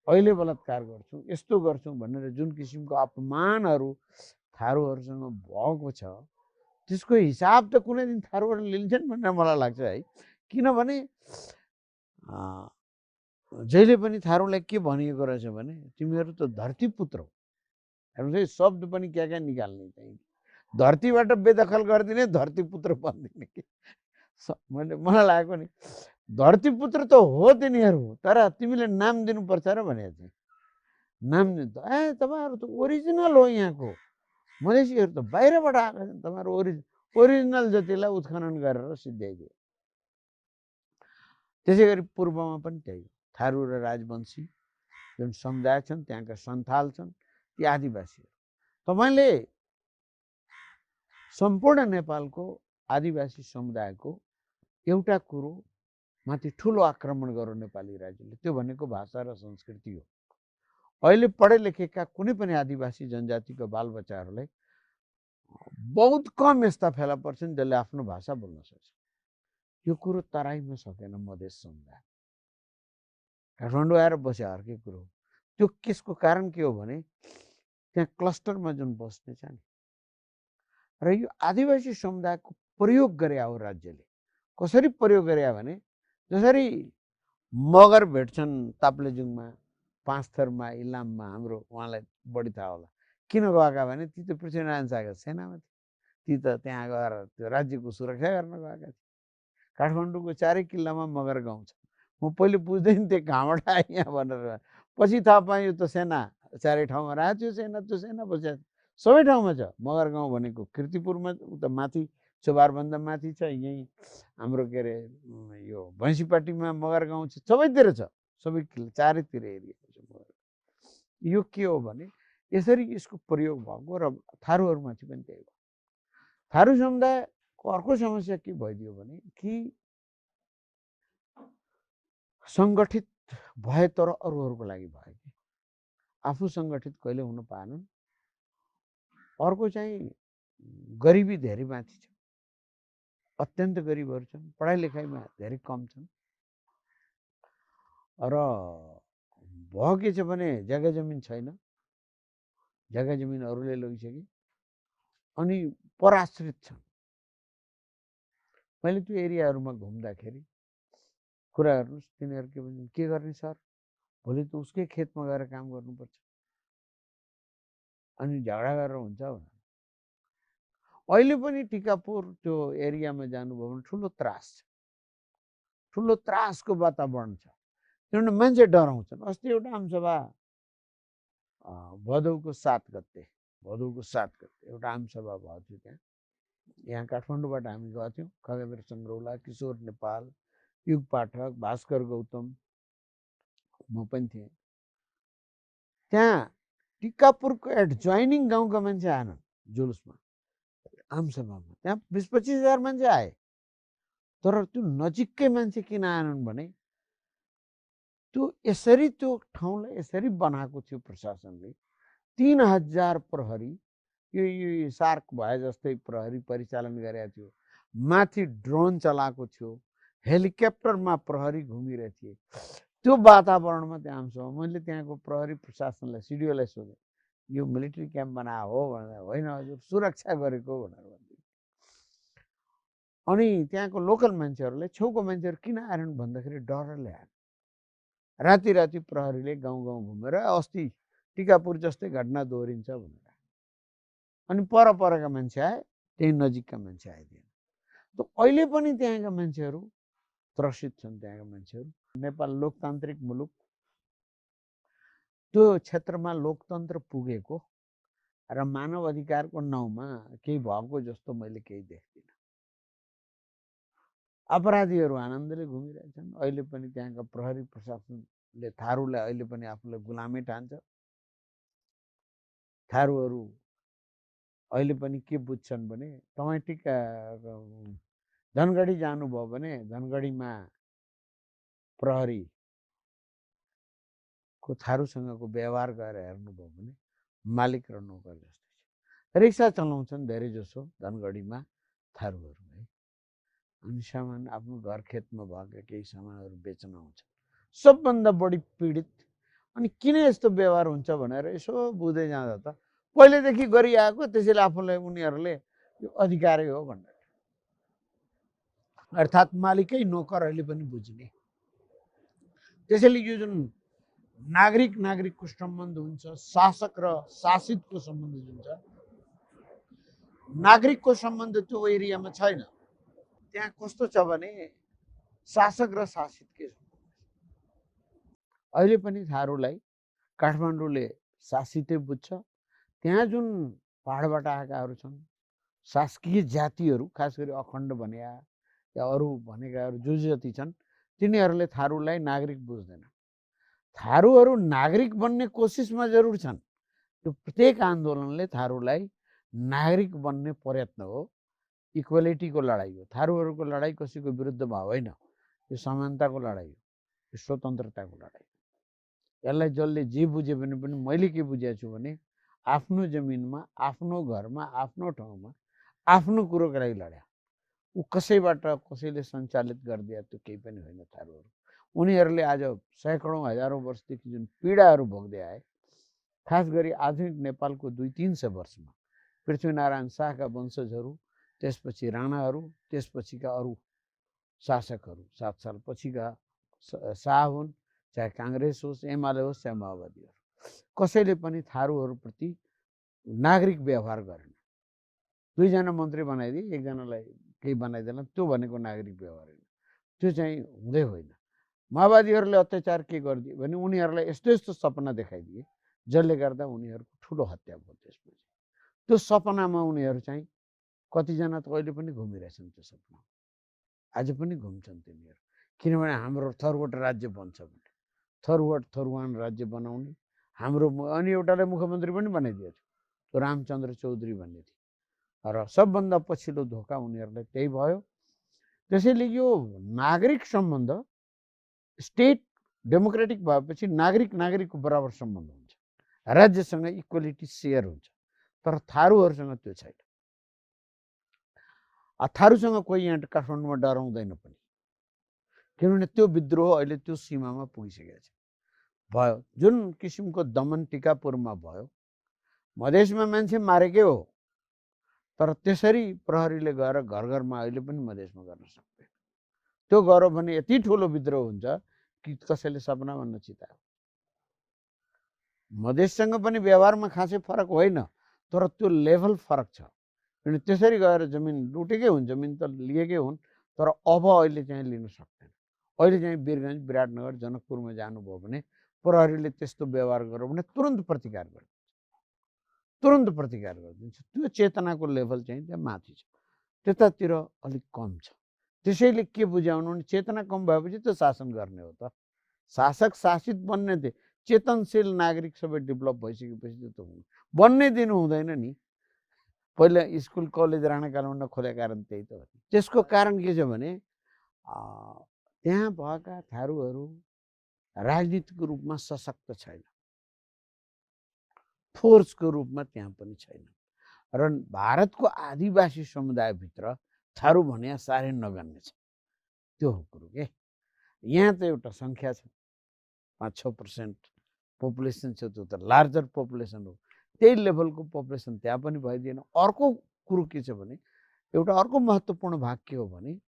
अहिले बलात्कार गर्छौँ यस्तो गर्छौँ भनेर जुन किसिमको अपमानहरू थारूहरूसँग भएको छ त्यसको हिसाब त कुनै दिन थारूहरूले लिन्छन् भनेर मलाई लाग्छ है। किनभने जहिले पनि थारूलाई के भनिएको रहेछ भने तिमीहरू त धरतीपुत्र हो। हेर्नुहोस् है, शब्द पनि क्या निकाल्ने चाहिँ धरतीबाट बेदखल गरिदिने धरतीपुत्र बनिदिने कि मलाई लागेको नि धरतीपुत्र त हो तिनीहरू, तर तिमीले नाम दिनुपर्छ र भनेको थिएँ। नाम दिनु त तपाईँहरू त ओरिजिनल हो, यहाँको मधेसीहरू त बाहिरबाट आएका छन्, तपाईँहरू ओरिजिनल जतिलाई उत्खनन गरेर सिद्ध्याइदियो। त्यसै गरी पूर्वमा पनि त्यही हो, थारू र राजवंशी जुन समुदाय छन् त्यहाँका सन्थाल छन् ती आदिवासीहरू। तपाईँले सम्पूर्ण नेपालको आदिवासी समुदायको एउटा कुरो माथि ठुलो आक्रमण गर्यो नेपाली राज्यले, त्यो भनेको भाषा र संस्कृति हो। अहिले पढे लेखेका कुनै पनि आदिवासी जनजातिको बालबच्चाहरूलाई बहुत कम यस्ता फेला पर्छन् जसले आफ्नो भाषा बोल्न सक्छ। यो कुरो तराईमा सकेन मधेस समुदाय, काठमाडौँ आएर बसे अर्कै कुरो हो। त्यो केसको कारण के हो भने त्यहाँ क्लस्टरमा जुन बस्ने छ नि, र यो आदिवासी समुदायको प्रयोग गरे हो राज्यले। कसरी प्रयोग गरे भने जसरी मगर भेट्छन् ताप्लेजुङमा, पाँचथरमा, इलाममा, हाम्रो उहाँलाई बढी थाहा होला, किन गएका भने ती त पृथ्वीनारायण शाहका सेनामा थिए, ती त त्यहाँ गएर त्यो राज्यको सुरक्षा गर्न गएका थिए। काठमाडौँको चारै किल्लामा मगर गाउँ छ। म पहिले बुझ्दैन थिएँ कहाँबाट आए यहाँ भनेर, पछि थाहा पाएँ यो त सेना चारै ठाउँमा राखेको थियो, त्यो सेना बसेको सबै ठाउँमा छ। मगर गाउँ भनेको किर्तिपुरमा उता माथि चोबारभन्दा माथि छ, यहीँ हाम्रो के अरे यो भैँसीपाटीमा मगर गाउँ छ, सबैतिर छ, सबै चारैतिर एरिया छ मगर। यो के हो भने यसरी यसको प्रयोग भएको र थारूहरूमाथि पनि त्यही भयो। थारू समुदायको अर्को समस्या के भइदियो भने कि सङ्गठित भए तर अरूहरूको लागि भयो कि आफू सङ्गठित कहिले हुन पाएनन्। अर्को चाहिँ गरिबी धेरै माथि छ, अत्यन्त गरिबहरू छन्, पढाइ लेखाइमा धेरै कम छन्, र भयो के छ भने जग्गा जमिन छैन, जग्गा जमिन अरूले लगिसके, अनि पराश्रित छन्। मैले त्यो एरियाहरूमा घुम्दाखेरि कुरा गर्नुहोस्, तिनीहरू के भन्छन्, के गर्ने सर, भोलि त उसकै खेतमा गएर काम गर्नुपर्छ, अनि झगडा गरेर हुन्छ भनेर। अहिले पनि टिकापुर त्यो एरियामा जानुभयो भने ठुलो त्रास छ, ठुलो त्रासको वातावरण छ, किनभने मान्छे डराउँछन्। अस्ति एउटा आमसभा भदौको 7 गते एउटा आमसभा भएको थियो त्यहाँ, यहाँ काठमाडौँबाट हामी गएको थियौँ, खगेन्द्र सङ्ग्रौला, किशोर नेपाल, युग पाठक, भास्कर गौतम, म पनि थिएँ त्यहाँ। टिकापुरको एडजोइनिङ गाउँका मान्छे आएनन् जुलुसमा, आमसभामा, त्यहाँ 20-25 हजार मान्छे आए, तर त्यो नजिककै मान्छे किन आएनन् भने त्यो यसरी त्यो ठाउँलाई यसरी बनाएको थियो प्रशासनले, 3000 प्रहरी, यो सार्क भए जस्तै प्रहरी परिचालन गरेको थियो, माथि ड्रोन चलाएको थियो, हेलिकप्टरमा प्रहरी घुमिरहेको थिए। त्यो वातावरणमा त्यहाँ आमसभा, मैले त्यहाँको प्रहरी प्रशासनलाई, सिडिओलाई सोधेँ, यो मिलिट्री क्याम्प बनाएको हो भनेर, होइन हजुर सुरक्षा गरेको भनेर भन्दै। अनि त्यहाँको लोकल मान्छेहरूलाई, छेउको मान्छेहरू किन आएनन् भन्दाखेरि डरले आएन। राति राति प्रहरीले गाउँ गाउँ घुमेर अस्ति टिकापुर जस्तै घटना दोहोरिन्छ भनेर, अनि परका मान्छे आए, त्यही नजिकका मान्छे आइदिएन। त अहिले पनि त्यहाँका मान्छेहरू त्रसित छन्। त्यहाँका मान्छेहरू, नेपाल लोकतान्त्रिक मुलुक, त्यो क्षेत्रमा लोकतन्त्र पुगेको र मानव अधिकारको नाउँमा केही भएको जस्तो मैले केही देख्दिनँ। अपराधीहरू आनन्दले घुमिरहेछन्। अहिले पनि त्यहाँका प्रहरी प्रशासनले थारूलाई अहिले पनि आफूलाई गुलामै ठान्छ। थारूहरू अहिले पनि के बुझ्छन् भने तपाईँ धनगढी जानुभयो भने धनगढीमा प्रहरीको थारूसँगको व्यवहार गरेर हेर्नुभयो भने मालिक र नोकर जस्तै छ। रिक्सा चलाउँछन् धेरै जसो धनगढीमा थारूहरू है, अनि सामान आफ्नो घर खेतमा भएका केही सामानहरू बेच्न आउँछ। सबभन्दा बढी पीडित अनि किन यस्तो व्यवहार हुन्छ भनेर यसो बुझ्दै जाँदा त पहिलेदेखि गरिआएको, त्यसैले आफूलाई उनीहरूले यो अधिकारै हो भनेर, अर्थात् मालिकै नोकरहरूले पनि बुझ्ने। त्यसैले यो जुन नागरिक नागरिकको सम्बन्ध हुन्छ, शासक र शासितको सम्बन्ध जुन छ, नागरिकको सम्बन्ध त्यो एरियामा छैन। त्यहाँ कस्तो छ भने शासक र शासितकै अहिले पनि थारूलाई काठमाडौँले शासितै बुझ्छ। त्यहाँ जुन पहाडबाट आएकाहरू छन्, शासकीय जातिहरू, खास गरी अखण्ड भने या अरू भनेकाहरू जो जति छन्, तिनीहरूले थारूलाई नागरिक बुझ्दैन। थारूहरू नागरिक बन्ने कोसिसमा जरुर छन्। त्यो प्रत्येक आन्दोलनले थारूलाई नागरिक बन्ने प्रयत्न हो, इक्वालिटीको लडाइँ हो। थारूहरूको लडाइँ कसैको विरुद्धमा होइन, यो समानताको लडाइँ हो, यो स्वतन्त्रताको लडाइँ हो। यसलाई जसले जे बुझे भने पनि मैले के बुझेको छु भने आफ्नो जमिनमा, आफ्नो घरमा, आफ्नो ठाउँमा आफ्नो कुरोको लागि लड्या। ऊ कसैबाट कसैले सञ्चालित गरिदिए त्यो केही पनि होइन। थारूहरू उनीहरूले आज सैकडौँ हजारौँ वर्षदेखि जुन पीडाहरू भोग्दै आए, खास गरी आधुनिक नेपालको 200-300 वर्षमा पृथ्वीनारायण शाहका वंशजहरू, त्यसपछि राणाहरू, त्यसपछिका अरू शासकहरू, 7 साल पछिका शाह हुन्, चाहे काङ्ग्रेस होस्, एमाले होस्, चाहे माओवादी होस्, कसैले पनि थारूहरूप्रति नागरिक व्यवहार गरेन। 2 जना मन्त्री बनाइदिए, 1 जनालाई केही बनाइदिएन, त्यो भनेको नागरिक व्यवहार होइन। त्यो चाहिँ हुँदै होइन। माओवादीहरूले अत्याचार के गरिदिए भने उनीहरूलाई यस्तो यस्तो सपना देखाइदिए जसले गर्दा उनीहरूको ठुलो हत्या भयो। त्यसपछि त्यो सपनामा उनीहरू चाहिँ कतिजना त अहिले पनि घुमिरहेछन् त्यो सपना, आज पनि घुम्छन् तिनीहरू। किनभने हाम्रो थरवट राज्य बन्छ भने, थरवट थरुवान राज्य बनाउने हाम्रो, अनि एउटालाई मुख्यमन्त्री पनि बनाइदिएको थियो, त्यो रामचन्द्र चौधरी भन्ने थियो। र सबभन्दा पछिल्लो धोका उनीहरूलाई त्यही भयो। त्यसैले यो नागरिक सम्बन्ध स्टेट डेमोक्रेटिक भएपछि नागरिक नागरिकको बराबर सम्बन्ध हुन्छ, राज्यसँग इक्वालिटी सेयर हुन्छ। तर थारूहरूसँग त्यो छैन। थारूसँग कोही यहाँ काठमाडौँमा डराउँदैन पनि, किनभने त्यो विद्रोह अहिले त्यो सीमामा पुगिसकेको छ। भयो जुन किसिमको दमन टिकापुरमा भयो, मधेसमा मान्छे मारेकै हो, तर त्यसरी प्रहरीले गएर घर घरमा अहिले पनि मधेसमा गर्न सक्दैन। त्यो गर्यो भने यति ठुलो विद्रोह हुन्छ कि कसैले सपनामा नचितायो। मधेससँग पनि व्यवहारमा खासै फरक होइन, तर त्यो लेभल फरक छ। किनभने त्यसरी गएर जमिन लुटेकै हुन्, जमिन त लिएकै हुन्, तर अब अहिले चाहिँ लिन सक्दैन। अहिले चाहिँ वीरगञ्ज, विराटनगर, जनकपुरमा जानुभयो भने प्रहरीले त्यस्तो व्यवहार गर्यो भने तुरन्त प्रतिकार गरिदिन्छ, तुरन्त प्रतिकार गरिदिन्छ। त्यो चेतनाको लेभल चाहिँ त्यहाँ माथि छ, त्यतातिर अलिक कम छ। त्यसैले के बुझाउनु भने चेतना कम भएपछि त शासन गर्ने हो त। शासक शासित बन्ने थिए, चेतनशील नागरिक सबै डेभलप भइसकेपछि त बन्नै दिनु हुँदैन नि। पहिला स्कुल कलेज राणा कालमा खोलेको कारण त्यही त हो। त्यसको कारण के छ भने त्यहाँ भएका थारूहरू राजनीतिक रूपमा सशक्त छैन, फोर्सको रूपमा त्यहाँ पनि छैन। र भारतको आदिवासी समुदायभित्र थारू भने साह्रै नगन्ने छ, त्यो हो कुरो के। यहाँ त एउटा सङ्ख्या छ, 5-6% पपुलेसन छ, त्यो त लार्जर पपुलेसन हो। त्यही लेभलको पपुलेसन त्यहाँ पनि भइदिएन। अर्को कुरो के छ भने एउटा अर्को महत्त्वपूर्ण भाग के हो भने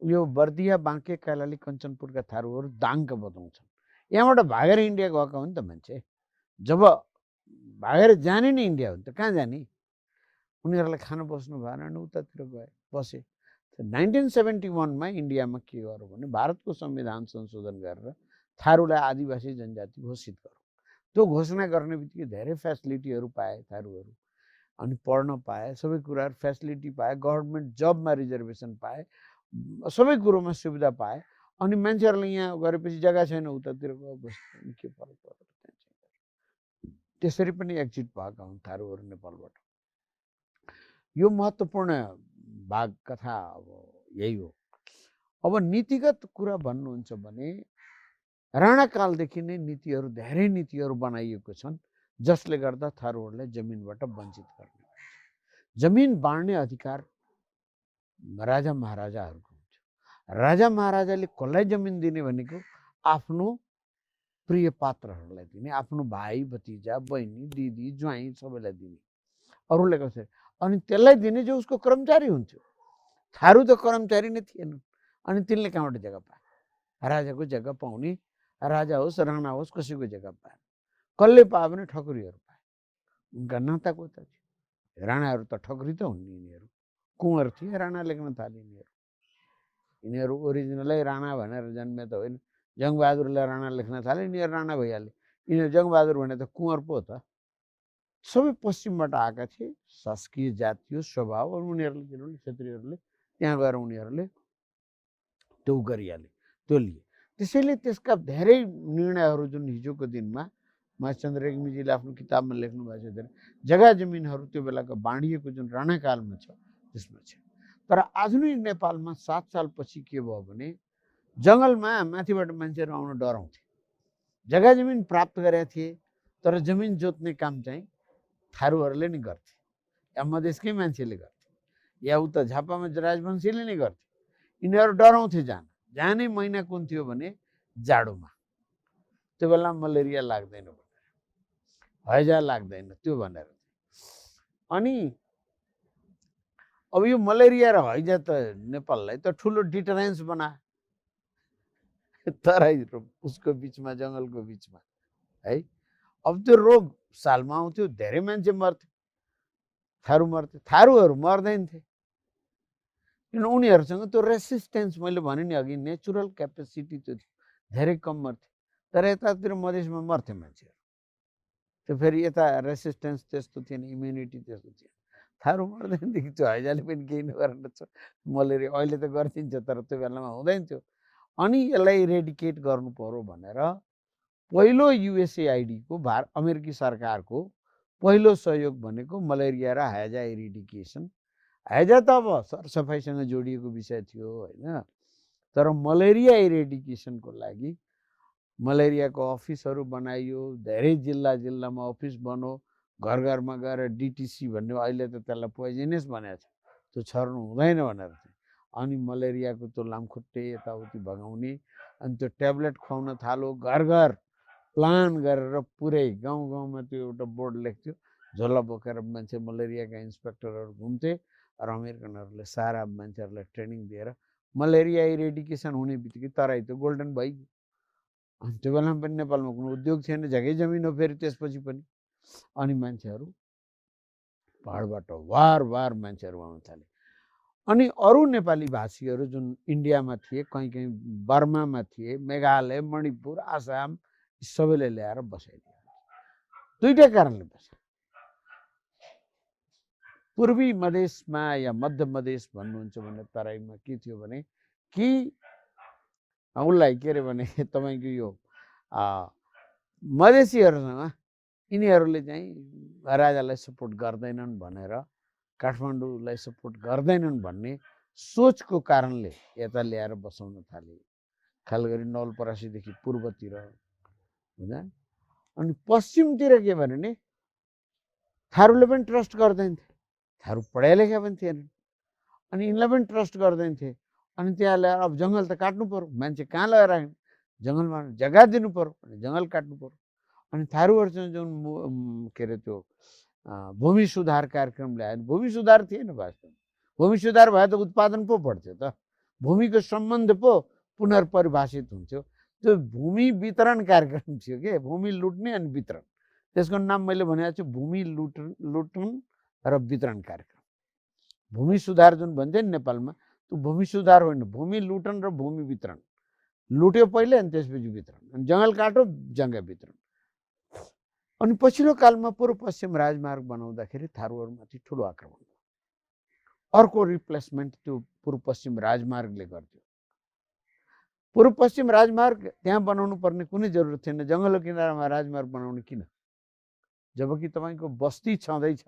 यो बर्दिया, बाँके, कैलाली, कञ्चनपुरका थारूहरू दाङ्ग बजाउँछन्। यहाँबाट भागेर इन्डिया गएका हो नि त मान्छे। जब भागेर जाने नै इन्डिया हो नि त, कहाँ जाने? उनीहरूलाई खान बस्नु भएन नि, उतातिर गए, बसे। 1971मा इन्डियामा के गर्यो भने भारतको संविधान संशोधन गरेर थारूलाई आदिवासी जनजाति घोषित गर्यो। त्यो घोषणा गर्ने बित्तिकै धेरै फेसिलिटीहरू पाए थारूहरू, अनि पढ्न पाए, सबै कुराहरू फेसिलिटी पाए, गभर्मेन्ट जबमा रिजर्भेसन पाए, सबै कुरोमा सुविधा पाए। अनि मान्छेहरूले यहाँ गरेपछि जग्गा छैन, उतातिर गयो, बस्नु के फरक पर्यो? त्यसरी पनि एक्जिट भएका हुन् थारूहरू नेपालबाट। यो महत्त्वपूर्ण भाग कथा अब यही हो। अब नीतिगत कुरा भन्नुहुन्छ भने राणाकालदेखि नै नीतिहरू, धेरै नीतिहरू बनाइएको छन् जसले गर्दा थारूहरूलाई जमिनबाट वञ्चित गर्ने। जमिन बाँड्ने अधिकार राजा महाराजाहरूको हुन्थ्यो। राजा महाराजाले कसलाई जमिन दिने भनेको आफ्नो प्रिय पात्रहरूलाई दिने, आफ्नो भाइ भतिजा बहिनी दिदी ज्वाइँ सबैलाई दिने, अरूले कसरी। अनि त्यसलाई दिने जो उसको कर्मचारी हुन्थ्यो। थारू त कर्मचारी नै थिएनन्, अनि तिनले कहाँबाट जग्गा पाए? राजाको जग्गा पाउने, राजा होस् राणा होस् कसैको जग्गा पाएन। कसले पायो भने ठकुरीहरू पाए। उनका नाता कोता थियो। राणाहरू त ठकुरी त हुन् नि, यिनीहरू कुँवर थिए, राणा लेख्न थाले यिनीहरू ओरिजिनलै राणा भनेर जन्मे त होइन। जङ्गबहादुरलाई राणा लेख्न थाले, यिनीहरू राणा भइहाले। यिनीहरू जङ्गबहादुर भने त कुँवर पो त। सबै पश्चिमबाट आएका थिए, शासकीय जातीय स्वभाव, उनीहरूले किनभने क्षेत्रीहरूले त्यहाँ गएर उनीहरूले त्यो गरिहाले, त्यो लिए। त्यसैले त्यसका धेरै निर्णयहरू जुन हिजोको दिनमा महेशचन्द्र रेग्मीजीले आफ्नो किताबमा लेख्नु भएको छ, जग्गा जमिनहरू त्यो बेलाको बाँडिएको जुन राणाकालमा छ त्यसमा छ। तर आधुनिक नेपालमा 7 सालपछि के भयो भने जङ्गलमा माथिबाट मान्छेहरू आउन डराउँथे। जग्गा जमिन प्राप्त गरेका थिए, तर जमिन जोत्ने काम चाहिँ थारूहरूले नै गर्थे, या मधेसकै मान्छेले गर्थे, या उता झापामा राजवंशीले नै गर्थे। यिनीहरू डराउँथे जाने महिना कुन थियो भने जाडोमा। त्यो बेला मलेरिया लाग्दैन भनेर, हैजा लाग्दैन त्यो भनेर। अनि अब यो मलेरिया र हैजा त नेपाललाई त ठुलो डिटरेन्स बना, तराई र उसको बिचमा जङ्गलको बिचमा है। अब त्यो रोग सालमा आउँथ्यो, धेरै मान्छे मर्थे, थारू मर्थे, थारूहरू मर्दैन थिए किन उनीहरूसँग त्यो रेसिस्टेन्स, मैले भने नि अघि नेचुरल क्यापेसिटी त्यो थियो, धेरै कम मर्थे। तर यतातिर मधेसमा मर्थे मान्छेहरू, त्यो फेरि यता रेसिस्टेन्स त्यस्तो थिएन, इम्युनिटी त्यस्तो थिएन, थारू मर्दैन थियो। त्यो हैजाले पनि केही नगरेर मलेरिया अहिले त गरिदिन्छ, तर त्यो बेलामा हुँदैन थियो। अनि यसलाई इरेडिकेट गर्नु पर्यो भनेर पहिलो युएसएआइडीको अमेरिकी सरकारको पहिलो सहयोग भनेको मलेरिया र हैजा इरेडिकेसन। हैजा त अब सरसफाइसँग जोडिएको विषय थियो होइन, तर मलेरिया इरेडिकेसनको लागि मलेरियाको अफिसहरू बनाइयो, धेरै जिल्ला जिल्लामा अफिस बन्यो, घर घरमा गएर डिटिसी भन्ने, अहिले त त्यसलाई पोइजनस भनेको छ, त्यो छर्नु हुँदैन भनेर चाहिँ। अनि मलेरियाको त्यो लामखुट्टे यताउति भगाउने, अनि त्यो ट्याब्लेट खुवाउन थाल्यो, घर घर प्लान गरेर पुरै गाउँ गाउँमा त्यो एउटा बोर्ड लेख्थ्यो, झोला बोकेर मान्छे मलेरियाका इन्सपेक्टरहरू घुम्थे, र अमेरिकनहरूले सारा मान्छेहरूलाई ट्रेनिङ दिएर मलेरिया इरेडिकेसन हुने बित्तिकै तराई त्यो गोल्डन भइगयो। अनि त्यो बेलामा पनि नेपालमा कुनै उद्योग थिएन, जग्गै जमिन हो फेरि त्यसपछि पनि। अनि मान्छेहरू पहाडबाट वार वार मान्छेहरू आउन थाले। अनि अरू नेपाली भाषीहरू जुन इन्डियामा थिए, कहीँ कहीँ बर्मामा थिए, मेघालय, मणिपुर, आसाम, सबैले ल्याएर बसाइदिए। दुईटै कारणले बसे। पूर्वी मधेसमा या मध्य मधेस भन्नुहुन्छ भने तराईमा के थियो भने कि उसलाई के अरे भने तपाईँको यो मधेसीहरूसँग यिनीहरूले चाहिँ राजालाई सपोर्ट गर्दैनन् भनेर, काठमाडौँलाई सपोर्ट गर्दैनन् भन्ने सोचको कारणले यता ल्याएर बसाउन थाले, खास गरी नवलपरासीदेखि पूर्वतिर होइन। अनि पश्चिमतिर के भने थारूले पनि ट्रस्ट गर्दैनथे, थारू पढाइ लेखा पनि थिएन, अनि यिनलाई पनि ट्रस्ट गर्दैनथे। अनि त्यहाँ ल्याएर अब जङ्गल त काट्नु पर्यो, मान्छे कहाँ लगाएर राख्ने, जङ्गलमा जग्गा दिनु पर्यो भने जङ्गल काट्नु पर्यो। अनि थारूहरूसँग जुन के अरे त्यो भूमि सुधार कार्यक्रम ल्यायो, भूमि सुधार थिएन वास्तवमा। भूमि सुधार भए त उत्पादन पो बढ्थ्यो त, भूमिको सम्बन्ध पो पुनर्परिभाषित हुन्थ्यो। त्यो भूमि वितरण कार्यक्रम थियो के, भूमि लुट्ने अनि वितरण, त्यसको नाम मैले भनेको छु भूमि लुटन र वितरण कार्यक्रम। भूमि सुधार जुन भन्छ नि नेपालमा, त्यो भूमि सुधार होइन, भूमि लुटन र भूमि वितरण। लुट्यो पहिले अनि त्यसपछि वितरण, अनि जङ्गल काट्यो जग्गा वितरण। अनि पछिल्लो कालमा पूर्व पश्चिम राजमार्ग बनाउँदाखेरि थारूहरूमाथि ठुलो आक्रमण भयो। अर्को रिप्लेसमेन्ट त्यो पूर्व पश्चिम राजमार्गले गर्थ्यो। पूर्व पश्चिम राजमार्ग त्यहाँ बनाउनु पर्ने कुनै जरुरत थिएन, जङ्गलको किनारामा राजमार्ग बनाउने किन, जबकि तपाईँको बस्ती छँदैछ।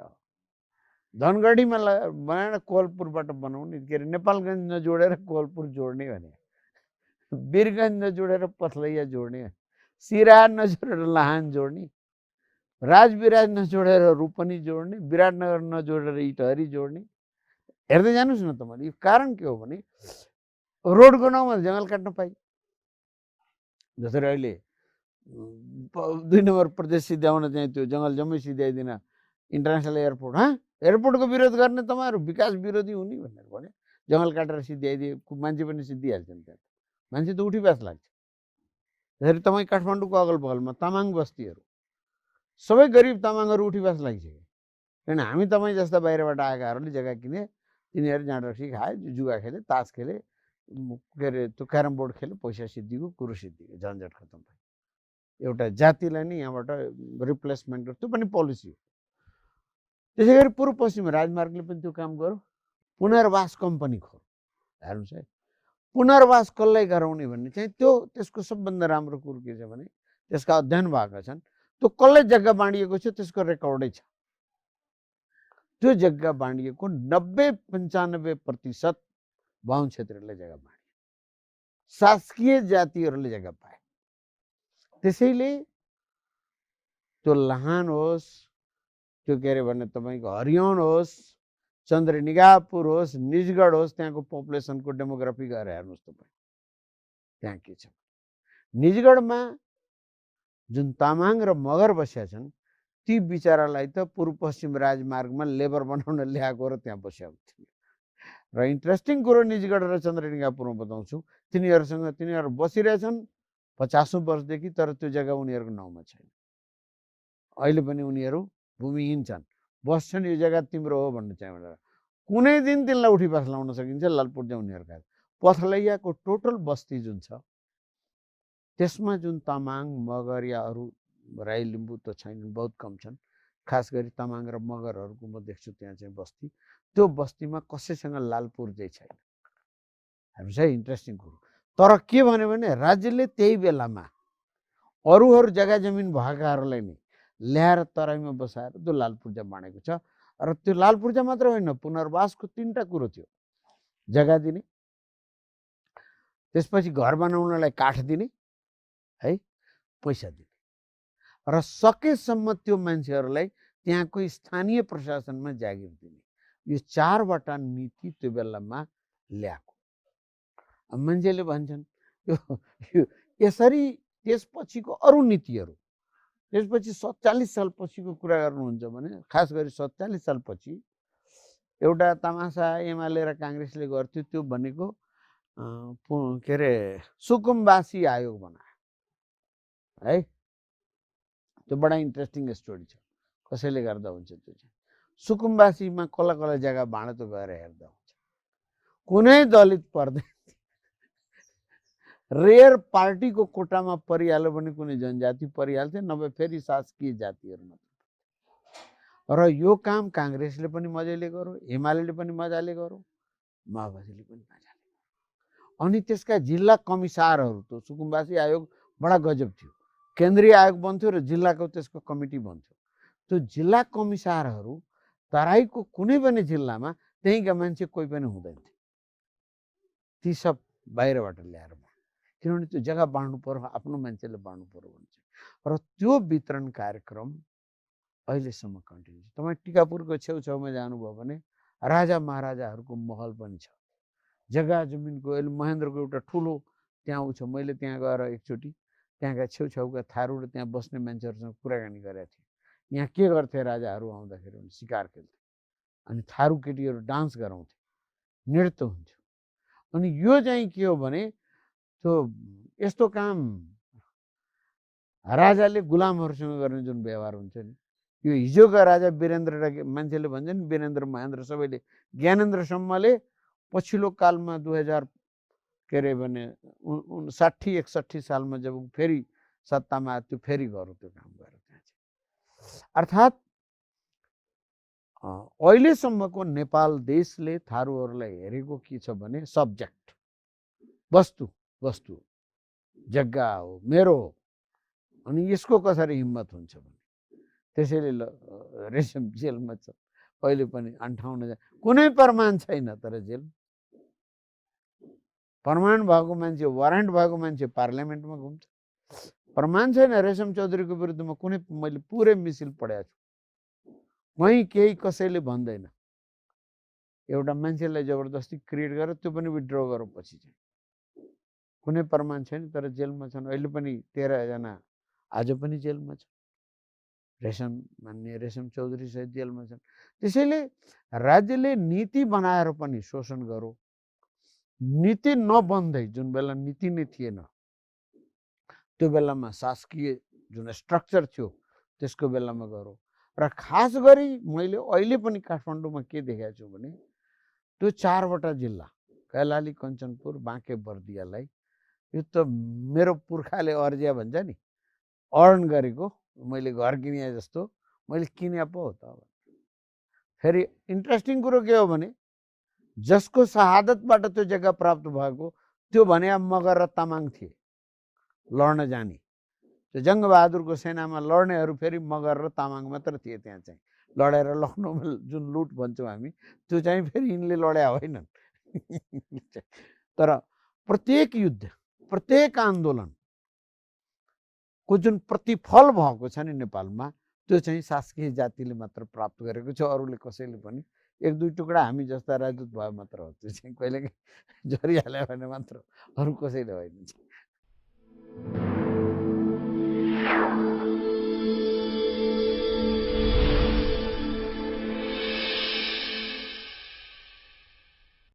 धनगढीमा बनाएर कोवलपुरबाट बनाउने, के अरे नेपालगञ्ज नजोडेर कोवलपुर जोड्ने भने, वीरगञ्ज नजोडेर पथलैया जोड्ने, सिराहा नजोडेर लाहान जोड्ने, राजविराज नजोडेर रूपनी जोड्ने, विराटनगर नजोडेर इटहरी जोड्ने, हेर्दै जानुहोस् न तपाईँले। यो कारण के हो भने रोडको नाउँमा जङ्गल काट्न पाइ। जसरी अहिले 2 नम्बर प्रदेश सिध्याउन चाहिँ त्यो जङ्गल जम्मै सिध्याइदिन इन्टरनेसनल एयरपोर्ट, एयरपोर्टको विरोध गर्ने तपाईँहरू विकास विरोधी हुने भनेर भने जङ्गल काटेर सिध्याइदिए मान्छे पनि सिद्धिहाल्छन् त्यहाँ। मान्छे त उठिबास लाग्छ। जसरी तपाईँ काठमाडौँको अगल बगलमा तामाङ बस्तीहरू सबै गरिब तामाङहरू उठिबास लागिसके। किन हामी तपाईँ जस्ता बाहिरबाट आएकाहरूले जग्गा किने, तिनीहरू जाँड रक्सी खाए, जुगा खेले, तास खेले, के अरे त्यो क्यारम बोर्ड खेले, पैसा सिद्धिको, कुरो सिद्धिको, झन्झट खतम भयो। एउटा जातिलाई नै यहाँबाट रिप्लेसमेन्ट गर्छ, त्यो पनि पोलिसी हो। त्यसै गरी पूर्व पश्चिम राजमार्गले पनि त्यो काम गर्यो। पुनर्वास कम्पनी खोल, हेर्नुहोस् है, पुनर्वास कसलाई गराउने भन्ने चाहिँ त्यो त्यसको सबभन्दा राम्रो कुरो के छ भने त्यसका अध्ययन भएका छन्। त्यो कसलाई जग्गा बाँडिएको छ त्यसको रेकर्डै छ। त्यो जग्गा बाँडिएको 90-95% बाहुन क्षेत्रले जग्गा बाँडियो, शासकीय जातिहरूले जग्गा पाए। त्यसैले त्यो लाहान होस्, त्यो के अरे भने तपाईँको हरियौन होस्, चन्द्रनिगाहपुर होस्, निजगढ होस्, त्यहाँको पपुलेसनको डेमोग्राफी गएर हेर्नुहोस् तपाईँ त्यहाँ के छ। निजगढमा जुन तामाङ र मगर बसेका छन् ती बिचरालाई त पूर्व पश्चिम राजमार्गमा लेबर बनाउन ल्याएको र त्यहाँ बसेको थियो। र इन्ट्रेस्टिङ कुरो निजगढ र चन्द्रनिगाहपुरमा बताउँछु, तिनीहरू बसिरहेछन् 50औं वर्षदेखि, तर त्यो जग्गा उनीहरूको नाउँमा छैन। अहिले पनि उनीहरू भूमिहीन छन्, बस्छन्, यो जग्गा तिम्रो हो भन्ने चाहिँ भनेर। कुनै दिन तिनलाई उठिपास लाउन सकिन्छ। लालपुर्जा उनीहरूका पथलैयाको टोटल बस्ती जुन छ त्यसमा जुन तामाङ, मगर या अरू राई लिम्बू त छैनन्, बहुत कम छन्। खास गरी तामाङ र मगरहरूको म देख्छु त्यहाँ चाहिँ बस्ती, त्यो बस्तीमा कसैसँग लालपुर्जै छैन। हेर्नुहोस् है, इन्ट्रेस्टिङ कुरो। तर के भन्यो भने राज्यले त्यही बेलामा अरूहरू जग्गा जमिन भएकाहरूलाई नै ल्याएर तराईमा बसाएर त्यो लालपुर्जा बाँडेको छ। र त्यो लालपुर्जा मात्र होइन, पुनर्वासको 3टा कुरो थियो। जग्गा दिने, त्यसपछि घर बनाउनलाई काठ दिने है, पैसा दिने, र सकेसम्म त्यो मान्छेहरूलाई त्यहाँको स्थानीय प्रशासनमा जागिर दिने। यो 4वटा नीति त्यो बेलामा ल्याएको। मान्छेले भन्छन् यो यसरी त्यसपछिको अरू नीतिहरू, त्यसपछि 47 साल पछिको कुरा गर्नुहुन्छ भने, खास गरी 47 साल पछि एउटा तमासा एमाले र काङ्ग्रेसले गर्थ्यो, त्यो भनेको के अरे सुकुम्बासी आयोग बनायो है। त्यो बडा इन्ट्रेस्टिङ स्टोरी छ, कसैले गर्दा हुन्छ। त्यो चाहिँ सुकुम्बासीमा कसलाई कसलाई जग्गा बाँड्यो त गएर हेर्दा हुन्छ। कुनै दलित पर्दैन, रेयर पार्टीको कोटामा परिहाल्यो भने कुनै जनजाति परिहाल्थ्यो, नभए फेरि शासकीय जातिहरू मात्र। र यो काम काङ्ग्रेसले पनि मजाले गर्यो, एमाले पनि मजाले गर्यो, माओवादीले पनि मजाले गर्यो। अनि त्यसका जिल्ला कमिसारहरू, त्यो सुकुम्बासी आयोग बडा गजब थियो। केन्द्रीय आयोग बन्थ्यो र जिल्लाको त्यसको कमिटी बन्थ्यो। त्यो जिल्ला कमिसारहरू तराईको कुनै पनि जिल्लामा त्यहीँका मान्छे कोही पनि हुँदैन थियो, ती सब बाहिरबाट ल्याएर, किनभने त्यो जग्गा बाँड्नु पर्यो, आफ्नो मान्छेले बाँड्नु पर्यो भन्छ। र त्यो वितरण कार्यक्रम अहिलेसम्म कन्टिन्यू छ। तपाईँ टिकापुरको छेउछाउमा जानुभयो भने राजा महाराजाहरूको महल पनि छ, जग्गा जमिनको। अहिले महेन्द्रको एउटा ठुलो त्यहाँ छ, मैले त्यहाँ गएर एकचोटि त्यहाँका छेउछाउका थारू र त्यहाँ बस्ने मान्छेहरूसँग कुराकानी गरेको थिएँ। यहाँ के गर्थे राजाहरू आउँदाखेरि भने शिकार खेल्थे, अनि थारू केटीहरू डान्स गराउँथे, नृत्य हुन्थ्यो। अनि यो चाहिँ के हो भने त्यो यस्तो काम राजाले गुलामहरूसँग गर्ने जुन व्यवहार हुन्छ नि, यो हिजोका राजा वीरेन्द्र र मान्छेले भन्छन् वीरेन्द्र महेन्द्र सबैले, ज्ञानेन्द्रसम्मले पछिल्लो कालमा 2000 के अरे भने 60-61 सालमा जब फेरि सत्तामा आयो, त्यो फेरि गर्यो त्यो काम गरेर त्यहाँ चाहिँ। अर्थात् अहिलेसम्मको नेपाल देशले थारूहरूलाई हेरेको के छ भने सब्जेक्ट, वस्तु जग्गा हो, मेरो हो, अनि यसको कसरी हिम्मत हुन्छ भने। त्यसैले रेशम जेलमा छ अहिले पनि 58 कुनै प्रमाण छैन, तर जेल प्रमाण भएको मान्छे, वारेन्ट भएको मान्छे पार्लियामेन्टमा घुम्छ। प्रमाण छैन रेशम चौधरीको विरुद्धमा कुनै, मैले पुरै मिसिल पढाएको छु, कहीँ केही कसैले भन्दैन। एउटा मान्छेलाई जबरजस्ती क्रिएट गरेर त्यो पनि विथड्र गरौँ पछि चाहिँ कुनै प्रमाण छैन तर जेलमा छन् अहिले पनि 13 जना आज पनि जेलमा छन् माननीय रेशम चौधरी सहित जेलमा छन् त्यसैले राज्यले नीति बनाएर पनि शोषण गरौँ नीति नबन्दै जुन बेला नीति नै थिएन त्यो बेलामा शासकीय जुन स्ट्रक्चर थियो त्यसको बेलामा गरौँ र खास गरी मैले अहिले पनि काठमाडौँमा के देखेको छु भने त्यो 4वटा जिल्ला कैलाली कञ्चनपुर बाँके बर्दियालाई यो त मेरो पुर्खाले अर्जिया भन्छ नि अर्न गरेको मैले घर किने जस्तो मैले किने पो हो त फेरि इन्ट्रेस्टिङ कुरो के हो भने जसको शहादतबाट त्यो जग्गा प्राप्त भएको त्यो भने मगर र तामाङ थिए लड्न जाने त्यो जङ्गबहादुरको सेनामा लड्नेहरू फेरि मगर र तामाङ मात्र थिए त्यहाँ चाहिँ लडेर लखनऊमा जुन लुट भन्छौँ हामी त्यो चाहिँ फेरि यिनले लड्या होइनन् तर प्रत्येक युद्ध प्रत्येक आन्दोलनको जुन प्रतिफल भएको छ नि नेपालमा त्यो चाहिँ शासकीय जातिले मात्र प्राप्त गरेको छ अरूले कसैले पनि 1-2 टुक्रा हामी जस्ता राजदूत भए मात्र हो त्यो चाहिँ कहिलेकाहीँ झरिहाल्यो भने मात्र अरू कसैले होइन